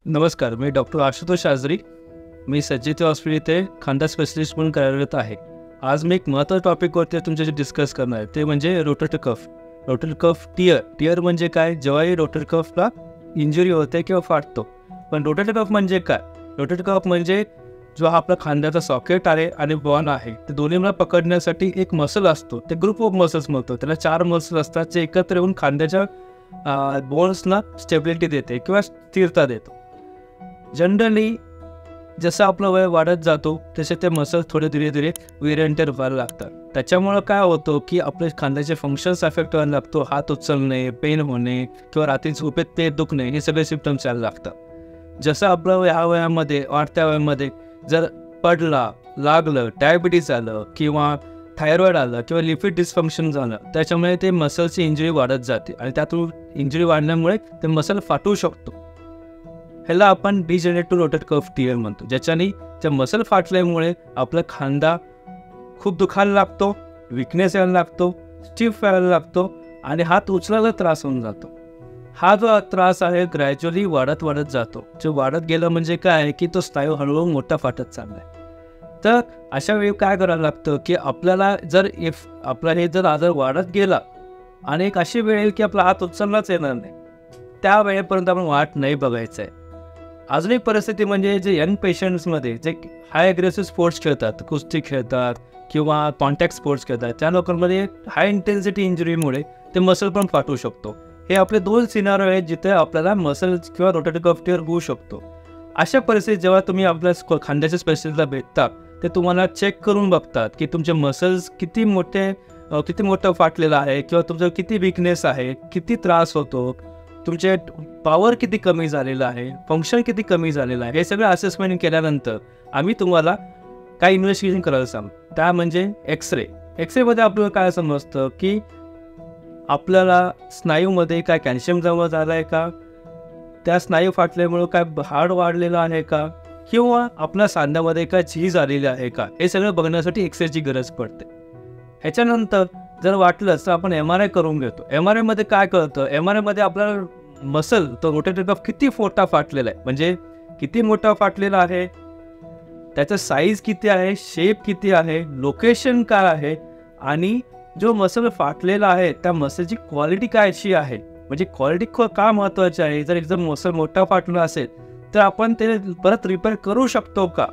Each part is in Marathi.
नमस्कार, मी डॉक्टर आशुतोष शास्त्री. मी सज्जिती हॉस्पिटल इथे खांदा स्पेशलिस्ट म्हणून कार्यरत आहे. आज मी एक महत्त्वाच्या टॉपिकवरती तुमच्याशी डिस्कस करणार आहे, ते म्हणजे rotator cuff. Rotator cuff tear म्हणजे काय? जेव्हाही रोटेटर कफला इंजुरी होते किंवा फाटतो. पण रोटेटर कफ म्हणजे काय? रोटेटर कफ म्हणजे जो आपला खांद्याचा सॉकेट आहे आणि बॉन आहे, ते दोन्हीला पकडण्यासाठी एक मसल असतो. ते ग्रुप ऑफ मसल्स म्हणतो. त्याला 4 मसल्स असतात, जे एकत्र येऊन खांद्याच्या बोन्सना स्टेबिलिटी देते किंवा स्थिरता देतो. जनरली जसं आपलं वय वाढत जातो तसे ते मसल्स थोडे धीरे धीरे वेअर अँड टेअर व्हायला लागतात. त्याच्यामुळं काय होतं की आपले खांद्याचे फंक्शन्स अफेक्ट व्हायला लागतो. हात उचलणे, पेन होणे किंवा रात्री झोपेत ते दुखणे, हे सगळे सिम्पटम्स यायला लागतात. जसं आपलं ह्या वयामध्ये, वाढत्या वयामध्ये जर पडला, लागलं, डायबिटीज आलं किंवा थायरॉईड आलं किंवा लिपिड डिस्फंक्शन झालं, त्याच्यामुळे ते मसलची इंजुरी वाढत जाते आणि त्यातून इंजुरी वाढल्यामुळे ते मसल फाटू शकतो. ह्याला आपण डिजनरेटिव्ह रोटेटर कफ टियर म्हणतो. ज्याच्याने त्या मसल फाटल्यामुळे आपला खांदा खूप दुखायला लागतो, विकनेस यायला लागतो, स्टिफ व्हायला लागतो आणि हात उचलायला त्रास होऊन जातो. हा जो त्रास आहे ग्रॅज्युअली वाढत जातो. जो वाढत गेलं म्हणजे काय आहे की तो स्नायू हळूहळू मोठा फाटत चालला आहे. तर अशा वेळी काय करायला लागतं की आपल्याला जर आपला हे जर आजार वाढत गेला आणि एक अशी वेळ येईल की आपला हात उचललाच येणार नाही, त्या वेळेपर्यंत आपण वाट नाही बघायचं आहे. अजून एक परिस्थिती म्हणजे जे यंग पेशंट्समध्ये जे हाय अग्रेसिव्ह स्पोर्ट्स खेळतात, कुस्ती खेळतात किंवा कॉन्टॅक्ट स्पोर्ट्स खेळतात, त्या लोकांमध्ये हाय इंटेन्सिटी इंजुरीमुळे ते मसल पण फाटू शकतो. हे आपले 2 सिनारिओ आहेत जिथे आपल्याला मसल किंवा रोटेटर कफ टियर होऊ शकतो. अशा परिस्थितीत जेव्हा तुम्ही आपल्या खांद्याच्या स्पेशलिस्टला भेटता, ते तुम्हाला चेक करून बघतात की तुमचे मसल्स किती मोठं फाटलेलं आहे किंवा तुमचं किती विकनेस आहे, किती त्रास होतो, तुमचे पॉवर किती कमी झालेलं आहे, फंक्शन किती कमी झालेलं आहे. हे सगळं असेसमेंट केल्यानंतर आम्ही तुम्हाला काय इन्व्हेस्टिगेशन करायला सांगतो. त्या म्हणजे एक्सरेमध्ये आपल्याला काय समजतं की आपल्याला स्नायूमध्ये काय कॅल्शियम जमा झाला आहे का, त्या स्नायू फाटल्यामुळं काय हाड वाढलेलं आहे का, किंवा आपल्या सांध्यामध्ये काय झीज आलेली आहे का, हे सगळं बघण्यासाठी एक्सरेची गरज पडते. ह्याच्यानंतर जर वाटलं तर आपण MRI करून घेतो. MRIमध्ये काय कळतं? MRIमध्ये आपल्याला मसल, तो रोटेटर कफ किती मोठा फाटलेला आहे, म्हणजे किती मोठा फाटलेला आहे, त्याचा साईज किती आहे, शेप किती आहे, लोकेशन काय आहे आणि जो मसल फाटलेला आहे त्या मसलची क्वालिटी काय अशी आहे. म्हणजे क्वालिटी का महत्त्वाची आहे? जर एकदम मसल मोठा फाटला असेल तर आपण ते परत रिपेअर करू शकतो का,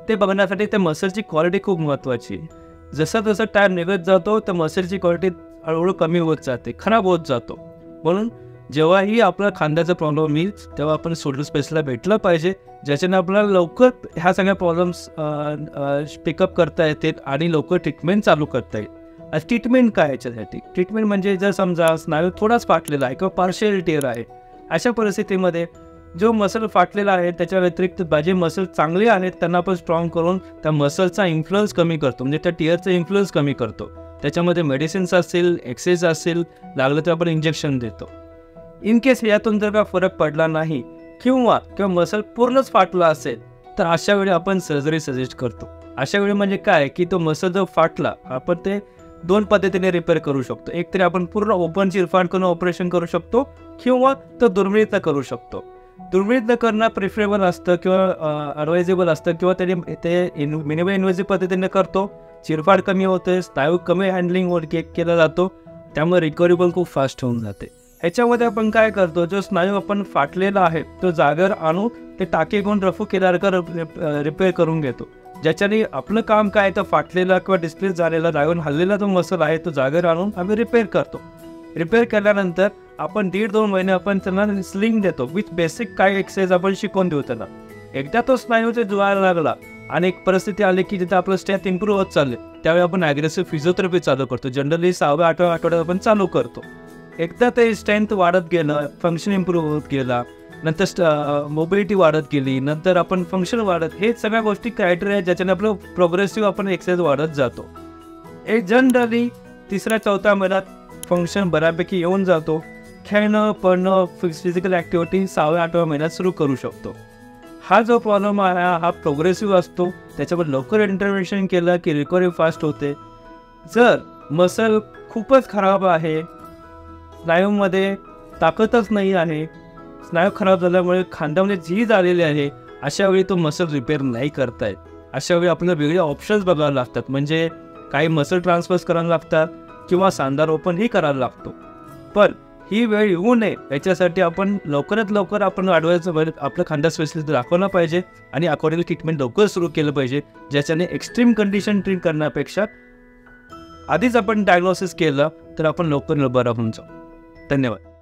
ते बघण्यासाठी त्या मसलची क्वालिटी खूप महत्त्वाची आहे. जसं टाइम निघत जातो त्या मसलची क्वालिटी हळूहळू कमी होत जाते, खराब होत जातो. म्हणून जेव्हाही आपला खांद्याचा प्रॉब्लेम येईल तेव्हा आपण शोल्डर स्पेशलिस्टला भेटलं पाहिजे, ज्याच्याने आपल्याला लवकर ह्या सगळ्या प्रॉब्लेम्स पिकअप करता येतील आणि लवकर ट्रीटमेंट चालू करता येईल. ट्रीटमेंट काय याच्यासाठी? ट्रीटमेंट म्हणजे जर समजा स्नायू थोडाच फाटलेला आहे किंवा पार्शियल टियर आहे, अशा परिस्थितीमध्ये जो मसल फाटलेला आहे त्याच्या व्यतिरिक्त जे मसल चांगले आहेत त्यांना आपण स्ट्रॉंग करून त्या मसलचा इन्फ्लुअन्स कमी करतो, म्हणजे त्या टियरचा इन्फ्लुअन्स कमी करतो. त्याच्यामध्ये मेडिसिन्स असतील, एक्सरसाइज असेल, लागलं तर आपण इंजेक्शन देतो. इन केस यातून जर का फरक पडला नाही किंवा मसल पूर्णच फाटला असेल तर अशा वेळी आपण सर्जरी सजेस्ट करतो. अशा वेळी म्हणजे काय की तो मसल जर फाटला, आपण ते 2 पद्धतीने रिपेअर करू शकतो. एक तरी आपण पूर्ण ओपन चिरफाड करून ऑपरेशन करू शकतो किंवा तो दुर्मिळीतनं करू शकतो. दुर्मिळीतनं करणं प्रिफरेबल असतं किंवा ॲडवायजेबल असतं किंवा ते मिनिमम इन्व्हेसिव्ह पद्धतीने करतो. चिरफाड कमी होते, स्नायू कमी हँडलिंग केला जातो, त्यामुळे रिकव्हरी पण खूप फास्ट होऊन जाते. ह्याच्यामध्ये आपण काय करतो, जो स्नायू आपण फाटलेला आहे तो जागेवर आणून ते टाके घेऊन रफू केल्यासारखं रिपेअर करून घेतो. ज्याच्याने आपलं काम काय तर फाटलेला किंवा डिस्प्लेस झालेला, जागेवर हल्लेला जो मसल आहे तो जागेवर आणून आम्ही रिपेअर करतो. रिपेअर केल्यानंतर आपण 1.5-2 महिने आपण त्यांना स्लिंग देतो, विथ बेसिक काय एक्सरसाइज आपण शिकवून देऊ त्यांना. एकदा तो स्नायू जे जुळायला लागला आणि एक परिस्थिती आली की जिथे आपलं स्ट्रेंथ इम्प्रूव्ह होत चालले, त्यावेळी आपण ॲग्रेसिव्ह फिजिओथेरपी चालू करतो. जनरली 6व्या-8व्या आठवड्यात आपण चालू करतो. एकदा ते स्ट्रेंथ वाढत गेलं, फंक्शन इम्प्रूव्ह होत गेला, नंतर मोबिलिटी वाढत गेली, नंतर आपण फंक्शन वाढत, हे सगळ्या गोष्टी क्रायटेरिया ज्याच्याने आपलं प्रोग्रेसिव्ह आपण एक्सरसाइज वाढत जातो. जनरली 3-4 महिन्यात फंक्शन बऱ्यापैकी येऊन जातो. खेळणं, पडणं, फिजिकल ॲक्टिव्हिटी 6व्या-8व्या महिन्यात सुरू करू शकतो. हा जो प्रॉब्लेम आहे हा प्रोग्रेसिव्ह असतो. त्याच्यावर लवकर इंटरव्हेन्शन केलं की रिकव्हरी फास्ट होते. जर मसल खूपच खराब आहे, स्नायूमध्ये ताकदच नाही आहे, स्नायू खराब झाल्यामुळे खांद्यामध्ये झीज आलेली आहे, अशा वेळी तो मसल रिपेअर नाही करतायत. अशा वेळी आपल्याला वेगळे ऑप्शन्स बघावे लागतात. म्हणजे काही मसल ट्रान्सफर्स करायला लागतात किंवा सांधारोपणही करायला लागतो. पण ही वेळ येऊ नये याच्यासाठी आपण लवकरात लवकर आपण आपलं खांदा स्पेशलिस्ट दाखवलं पाहिजे आणि अकॉर्डिंगली ट्रीटमेंट लवकर सुरू केलं पाहिजे, ज्याच्याने एक्स्ट्रीम कंडिशन ट्रीट करण्यापेक्षा आधीच आपण डायग्नोसिस केलं तर आपण लवकर बरं होऊन जाऊ. धन्यवाद.